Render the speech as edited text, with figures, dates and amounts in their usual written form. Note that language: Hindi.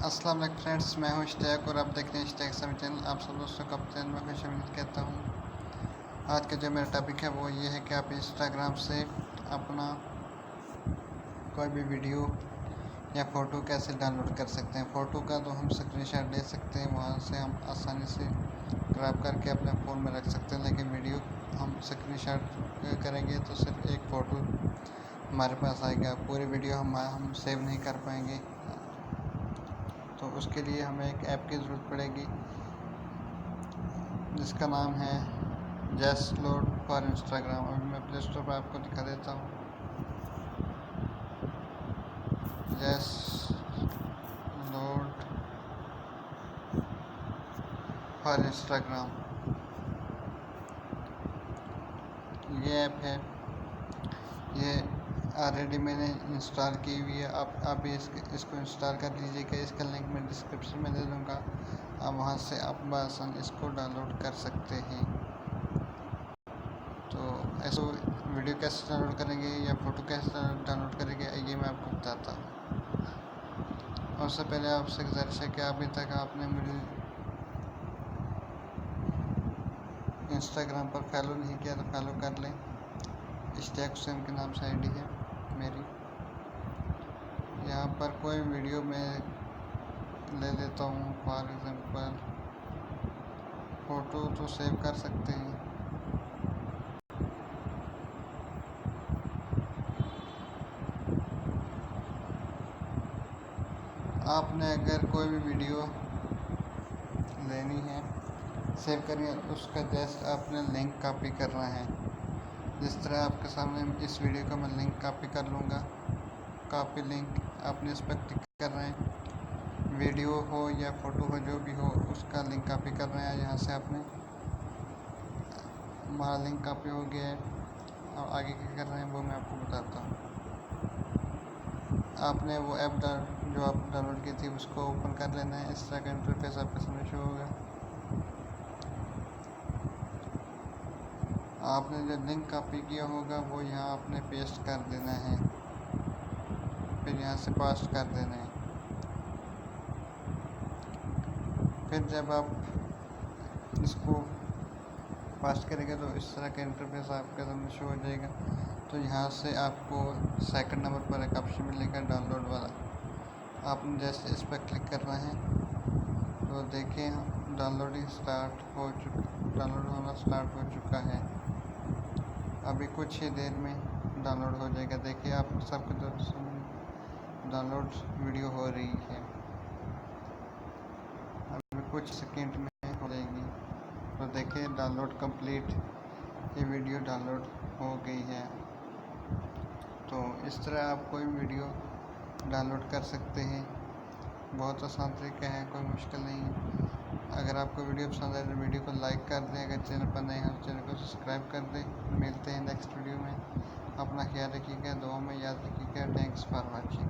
अस्सलाम वालेकुम फ्रेंड्स, मैं हूं इश्तियाक और आप देख रहे हैं इश्तियाक समी चैनल। आप सब दोस्तों का चैनल में खुशामदीद कहता हूं। आज का जो मेरा टॉपिक है वो ये है कि आप इंस्टाग्राम से अपना कोई भी वीडियो या फ़ोटो कैसे डाउनलोड कर सकते हैं। फ़ोटो का तो हम स्क्रीनशॉट ले सकते हैं, वहां से हम आसानी से क्रॉप करके अपने फ़ोन में रख सकते हैं, लेकिन वीडियो हम स्क्रीनशॉट करेंगे तो सिर्फ एक फ़ोटो हमारे पास आएगा, पूरी वीडियो हम सेव नहीं कर पाएंगे। तो उसके लिए हमें एक ऐप की ज़रूरत पड़ेगी जिसका नाम है जैसलोड फॉर इंस्टाग्राम। अभी मैं प्ले स्टोर पर आपको दिखा देता हूँ। जैसलोड फॉर इंस्टाग्राम ये ऐप है, ये ऑलरेडी मैंने इंस्टॉल की हुई है। आप भी इसको इंस्टॉल कर लीजिएगा। इसका लिंक मैं डिस्क्रिप्शन में दे दूँगा, आप वहाँ से आप बआसानी इसको डाउनलोड कर सकते हैं। तो ऐसे वीडियो कैसे डाउनलोड करेंगे या फ़ोटो कैसे डाउनलोड करेंगे ये मैं आपको बताता हूँ। और उससे पहले आपसे गुजारिश है कि अभी तक आपने मुझे इंस्टाग्राम पर फॉलो नहीं किया तो फॉलो कर लें। इश्तियाक हुसैन के नाम से आईडी है मेरी। यहाँ पर कोई वीडियो मैं ले लेता हूँ, फॉर एग्ज़ाम्पल फ़ोटो तो सेव कर सकते हैं। आपने अगर कोई भी वीडियो लेनी है, सेव करनी है, उसका जस्ट आपने लिंक कॉपी करना है। जिस तरह आपके सामने इस वीडियो का मैं लिंक कॉपी कर लूँगा। कॉपी लिंक आपने इस पर क्लिक करना है। वीडियो हो या फ़ोटो हो, जो भी हो, उसका लिंक कॉपी करना है। यहाँ से आपने हमारा लिंक कॉपी हो गया है। अब आगे क्या करना है वो मैं आपको बताता हूँ। आपने वो ऐप जो आप डाउनलोड की थी उसको ओपन कर लेना है। इस तरह का इंटरफेस आपके सामने शो होगा। आपने जो लिंक कॉपी किया होगा वो यहाँ आपने पेस्ट कर देना है, फिर यहाँ से पास्ट कर देना है। फिर जब आप इसको पास्ट करेंगे तो इस तरह का इंटरफेस आपके सामने शो हो जाएगा। तो यहाँ से आपको सेकंड नंबर पर एक ऑप्शन मिलेगा डाउनलोड वाला, आपने जैसे इस पर क्लिक करना है तो देखिए डाउनलोड होना स्टार्ट हो चुका है। अभी कुछ ही देर में डाउनलोड हो जाएगा। देखिए आप सबके डाउनलोड वीडियो हो रही है, अभी कुछ सेकंड में हो जाएगी। तो देखिए डाउनलोड कंप्लीट, ये वीडियो डाउनलोड हो गई है। तो इस तरह आप कोई वीडियो डाउनलोड कर सकते हैं। बहुत आसान तरीका है, कोई मुश्किल नहीं है। अगर आपको वीडियो पसंद आए तो वीडियो को लाइक कर दें। अगर चैनल पर नए हैं तो चैनल को सब्सक्राइब कर दें। मिलते हैं नेक्स्ट वीडियो में। अपना ख्याल रखिएगा, दुआ में याद रखिएगा। Thanks for watching.